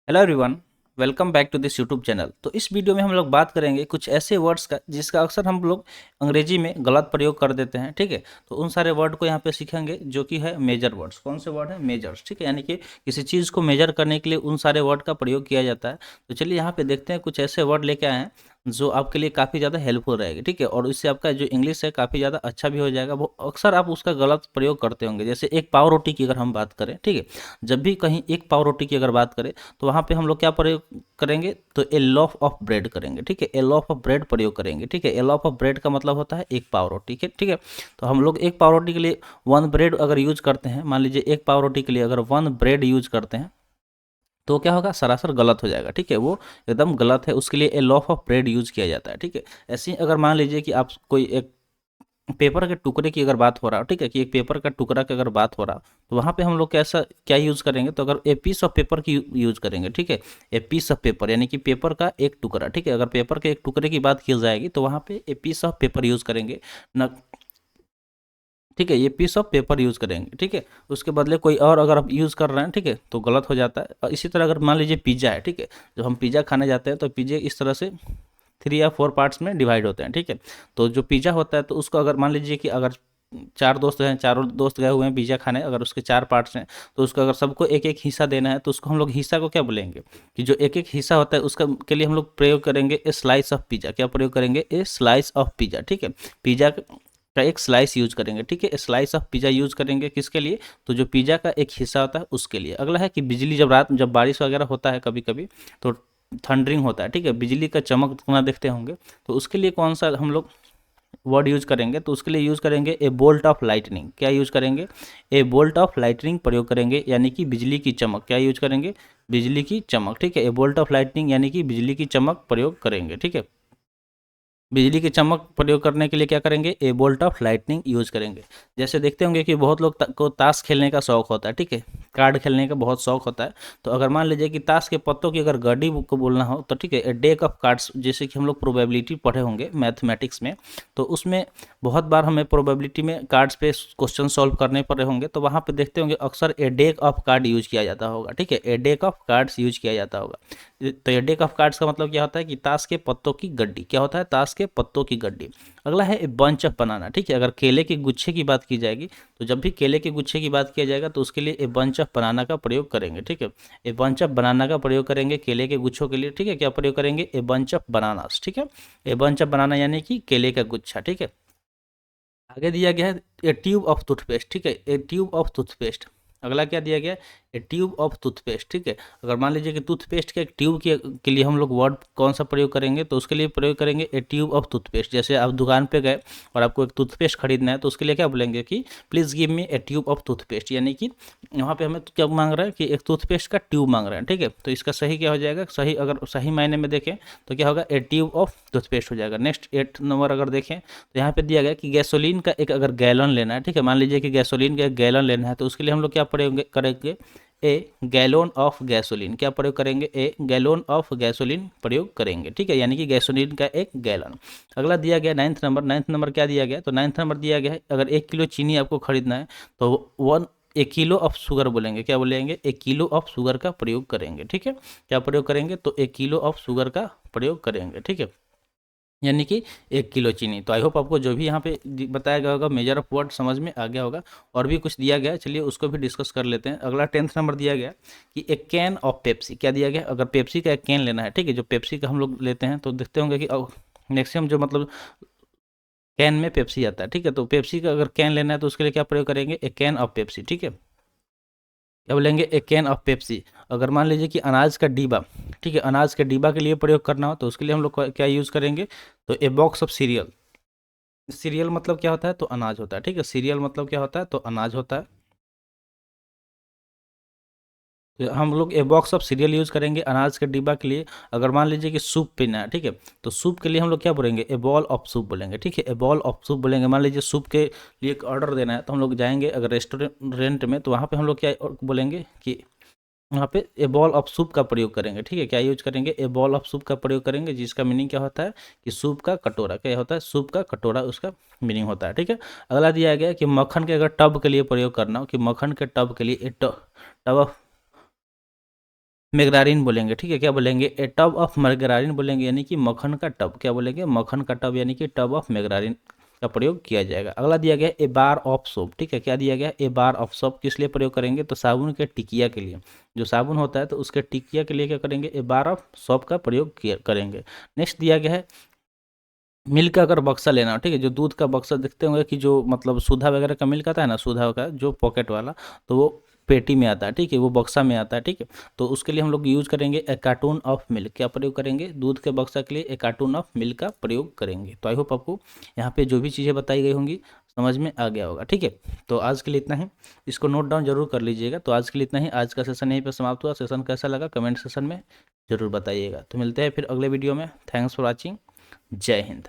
Hello everyone. Welcome back to this YouTube channel. तो इस video में हम लोग बात करेंगे कुछ ऐसे वर्ड्स का जिसका अक्सर हम लोग अंग्रेजी में गलत प्रयोग कर देते हैं। ठीक है, तो उन सारे वर्ड को यहाँ पे सीखेंगे जो कि है मेजर वर्ड्स। कौन से वर्ड है? मेजर्स। ठीक है, यानी कि किसी चीज़ को मेजर करने के लिए उन सारे वर्ड का प्रयोग किया जाता है। तो चलिए यहाँ पे देखते हैं, कुछ ऐसे वर्ड लेके आए हैं जो आपके लिए काफ़ी ज़्यादा हेल्पफुल रहेगी। ठीक है, और इससे आपका जो इंग्लिश है काफ़ी ज़्यादा अच्छा भी हो जाएगा। वो अक्सर आप उसका गलत प्रयोग करते होंगे। जैसे एक पाव रोटी की अगर हम बात करें, ठीक है, जब भी कहीं एक पाव रोटी की अगर बात करें तो वहाँ पे हम लोग क्या प्रयोग करेंगे? तो ए लॉफ ऑफ ब्रेड करेंगे। ठीक है, ए लॉफ ऑफ ब्रेड प्रयोग करेंगे। ठीक है, ए लॉफ ऑफ ब्रेड का मतलब होता है एक पाव रोटी के। ठीक है, तो हम लोग एक पाव रोटी के लिए वन ब्रेड अगर यूज करते हैं, मान लीजिए एक पाव रोटी के लिए अगर वन ब्रेड यूज करते हैं तो क्या होगा? सरासर गलत हो जाएगा। ठीक है, वो एकदम गलत है। उसके लिए ए लॉफ ऑफ ब्रेड यूज किया जाता है। ठीक है, ऐसे ही अगर मान लीजिए कि आप कोई एक पेपर के टुकड़े की अगर बात हो रहा हो, ठीक है, कि एक पेपर का टुकड़ा की अगर बात हो रहा हो, तो वहाँ पे हम लोग कैसा क्या यूज़ करेंगे? तो अगर ए पीस ऑफ पेपर की यूज़ करेंगे। ठीक है, ए पीस ऑफ पेपर यानी कि पेपर का एक टुकड़ा। ठीक है, अगर पेपर के एक टुकड़े की बात की जाएगी तो वहाँ पे a piece of paper use करेंगे न। ठीक है, ये पीस ऑफ पेपर यूज़ करेंगे। ठीक है, उसके बदले कोई और अगर आप यूज़ कर रहे हैं, ठीक है, तो गलत हो जाता है। और इसी तरह अगर मान लीजिए पिज़्ज़ा है, ठीक है, जब हम पिज़्ज़ा खाने जाते हैं तो पिज़्ज़े इस तरह से 3 या 4 पार्ट्स में डिवाइड होते हैं। ठीक है, तो जो पिज़्ज़ा होता है तो उसको अगर मान लीजिए कि अगर 4 दोस्त हैं, चारों दोस्त गए हुए हैं पिज़्ज़ा खाने, अगर उसके 4 पार्ट्स हैं तो उसको अगर सबको एक एक हिस्सा देना है तो उसको हम लोग हिस्सा को क्या बोलेंगे? कि जो एक एक हिस्सा होता है उसका के लिए हम लोग प्रयोग करेंगे ए स्लाइस ऑफ पिज़्ज़ा। क्या प्रयोग करेंगे? ए स्लाइस ऑफ पिज़्ज़ा। ठीक है, पिज़्ज़ा का एक स्लाइस यूज करेंगे। ठीक है, स्लाइस ऑफ पिज़्ज़ा यूज करेंगे किसके लिए? तो जो पिज़्ज़ा का एक हिस्सा होता है उसके लिए। अगला है कि बिजली, जब रात जब बारिश वगैरह होता है कभी कभी तो थंडरिंग होता है। ठीक है, बिजली का चमकना देखते होंगे, तो उसके लिए कौन सा हम लोग वर्ड यूज करेंगे? तो उसके लिए यूज करेंगे ए बोल्ट ऑफ लाइटनिंग। क्या यूज करेंगे? ए बोल्ट ऑफ लाइटनिंग प्रयोग करेंगे, यानी कि बिजली की चमक। क्या यूज करेंगे? बिजली की चमक। ठीक है, ए बोल्ट ऑफ लाइटनिंग यानी कि बिजली की चमक प्रयोग करेंगे। ठीक है, बिजली की चमक प्रयोग करने के लिए क्या करेंगे? ए बोल्ट ऑफ लाइटनिंग यूज करेंगे। जैसे देखते होंगे कि बहुत लोग को ताश खेलने का शौक होता है। ठीक है, कार्ड खेलने का बहुत शौक होता है। तो अगर मान लीजिए कि ताश के पत्तों की अगर गड्डी को बोलना हो तो ठीक है, ए डेक ऑफ कार्ड्स, जैसे कि हम लोग प्रोबेबिलिटी पढ़े होंगे मैथमेटिक्स में, तो उसमें बहुत बार हमें प्रोबेबिलिटी में कार्ड्स पे क्वेश्चन सॉल्व करने पड़े होंगे, तो वहाँ पे देखते होंगे अक्सर ए डेक ऑफ कार्ड यूज किया जाता होगा। ठीक है, ए डेक ऑफ कार्ड्स यूज किया जाता होगा। तो ये डेक ऑफ कार्ड्स का मतलब क्या होता है? कि ताश के पत्तों की गड्डी। क्या होता है? ताश के पत्तों की गड्डी। अगला है ए बंच ऑफ बनाना। ठीक है, अगर केले के गुच्छे की बात की जाएगी तो जब भी केले के गुच्छे की बात किया जाएगा तो उसके लिए ए बंच ऑफ बनाना का प्रयोग करेंगे। ठीक है, ए बंच ऑफ बनाना का प्रयोग करेंगे केले के गुच्छों के लिए। ठीक है, क्या प्रयोग करेंगे? A bunch of bananas. ठीक है, ए बंच ऑफ बनाना यानी कि केले का गुच्छा। ठीक है, आगे दिया गया है ए ट्यूब ऑफ टूथपेस्ट। ठीक है, ए ट्यूब ऑफ टूथपेस्ट। अगला क्या दिया गया है? ए ट्यूब ऑफ टूथपेस्ट। ठीक है, अगर मान लीजिए कि टूथपेस्ट के एक ट्यूब के लिए हम लोग वर्ड कौन सा प्रयोग करेंगे? तो उसके लिए प्रयोग करेंगे ए ट्यूब ऑफ टूथपेस्ट। जैसे आप दुकान पे गए और आपको एक टूथपेस्ट खरीदना है तो उसके लिए क्या बोलेंगे? कि please give me A tube of toothpaste, यानी कि वहाँ पे हमें क्या मांग रहा है? कि एक टूथपेस्ट का ट्यूब मांग रहे हैं। ठीक है, तो इसका सही क्या हो जाएगा? सही अगर सही मायने में देखें तो क्या होगा? ए ट्यूब ऑफ टूथपेस्ट हो जाएगा। नेक्स्ट 8 नंबर अगर देखें तो यहाँ पे दिया गया कि गैसोलीन का एक अगर गैलन लेना है। ठीक है, मान लीजिए कि गैसोलीन का एक गैलन लेना है तो उसके लिए हम लोग क्या प्रयोग करेंगे? ए गैलोन ऑफ गैसोलीन। क्या प्रयोग करेंगे? ए गैलोन ऑफ गैसोलीन प्रयोग करेंगे। ठीक है, यानी कि गैसोलीन का एक गैलन। अगला दिया गया 9th नंबर। 9th नंबर क्या दिया गया? तो 9th नंबर दिया गया है अगर 1 किलो चीनी आपको खरीदना है तो 1 किलो ऑफ शुगर बोलेंगे। क्या बोलेंगे? 1 किलो ऑफ शुगर का प्रयोग करेंगे। ठीक है, क्या प्रयोग करेंगे? तो 1 किलो ऑफ शुगर का प्रयोग करेंगे। ठीक है, यानी कि 1 किलो चीनी। तो आई होप आपको जो भी यहाँ पे बताया गया होगा मेजर ऑफ वर्ड समझ में आ गया होगा। और भी कुछ दिया गया है, चलिए उसको भी डिस्कस कर लेते हैं। अगला 10th नंबर दिया गया कि एक कैन ऑफ पेप्सी। क्या दिया गया? अगर पेप्सी का एक कैन लेना है, ठीक है, जो पेप्सी का हम लोग लेते हैं तो देखते होंगे कि मैक्सिमम जो मतलब कैन में पेप्सी आता है। ठीक है, तो पेप्सी का अगर कैन लेना है तो उसके लिए क्या प्रयोग करेंगे? एक कैन ऑफ पेप्सी। ठीक है, क्या बोलेंगे? ए कैन ऑफ पेप्सी। अगर मान लीजिए कि अनाज का डिब्बा, ठीक है, अनाज के डिब्बा के लिए प्रयोग करना हो तो उसके लिए हम लोग क्या यूज़ करेंगे? तो a box of serial. Serial मतलब क्या होता है? तो अनाज होता है। ठीक है, सीरियल मतलब क्या होता है? तो अनाज होता है। तो हम लोग a box of serial use करेंगे अनाज के डिब्बा के लिए। अगर मान लीजिए कि सूप पीना है, ठीक है, तो सूप के लिए हम लोग क्या बोलेंगे? ए बॉल ऑफ सूप बोलेंगे। ठीक है, ए बॉल ऑफ सूप बोलेंगे। मान लीजिए सूप के लिए एक ऑर्डर देना है तो हम लोग जाएंगे अगर रेस्टोरेंट में तो वहाँ पे हम लोग क्या बोलेंगे? कि वहाँ पे ए बॉल ऑफ सूप का प्रयोग करेंगे। ठीक है, क्या यूज करेंगे? ए बॉल ऑफ सूप का प्रयोग करेंगे, जिसका मीनिंग क्या होता है? कि सूप का कटोरा। क्या होता है? सूप का कटोरा उसका मीनिंग होता है। ठीक है, अगला दिया गया है कि मक्खन के अगर टब के लिए प्रयोग करना हो, कि मक्खन के टब के लिए टब मेगरारिन बोलेंगे, ठीक है। क्या बोलेंगे? ए टब ऑफ मेगरारिन बोलेंगे, यानी कि मक्खन का टब। क्या बोलेंगे? मक्खन का टब, यानी कि टब ऑफ मेगरारिन का प्रयोग किया जाएगा। अगला दिया गया ए बार ऑफ सोप, ठीक है। क्या दिया गया? ए बार ऑफ सोप किस लिए प्रयोग करेंगे? तो साबुन के टिकिया के लिए। जो साबुन होता है तो उसके टिकिया के लिए क्या करेंगे? ए बार ऑफ सोप का प्रयोग किया करेंगे। नेक्स्ट दिया गया है मिल्क का अगर बक्सा लेना हो, ठीक है। जो दूध का बक्सा देखते होंगे कि जो मतलब सुधा वगैरह का मिल्क आता है ना, सुधा का जो पॉकेट वाला, तो वो पेटी में आता है, ठीक है, वो बक्सा में आता है, ठीक है। तो उसके लिए हम लोग यूज करेंगे ए कार्टून ऑफ मिल्क। क्या प्रयोग करेंगे? दूध के बक्सा के लिए ए कार्टून ऑफ मिल्क का प्रयोग करेंगे। तो आई होप आपको यहाँ पे जो भी चीज़ें बताई गई होंगी समझ में आ गया होगा, ठीक है। तो आज के लिए इतना ही, इसको नोट डाउन जरूर कर लीजिएगा। तो आज के लिए इतना ही, आज का सेशन यहीं पर समाप्त हुआ। सेशन कैसा लगा कमेंट सेशन में जरूर बताइएगा। तो मिलते हैं फिर अगले वीडियो में। Thanks for watching. जय हिंद।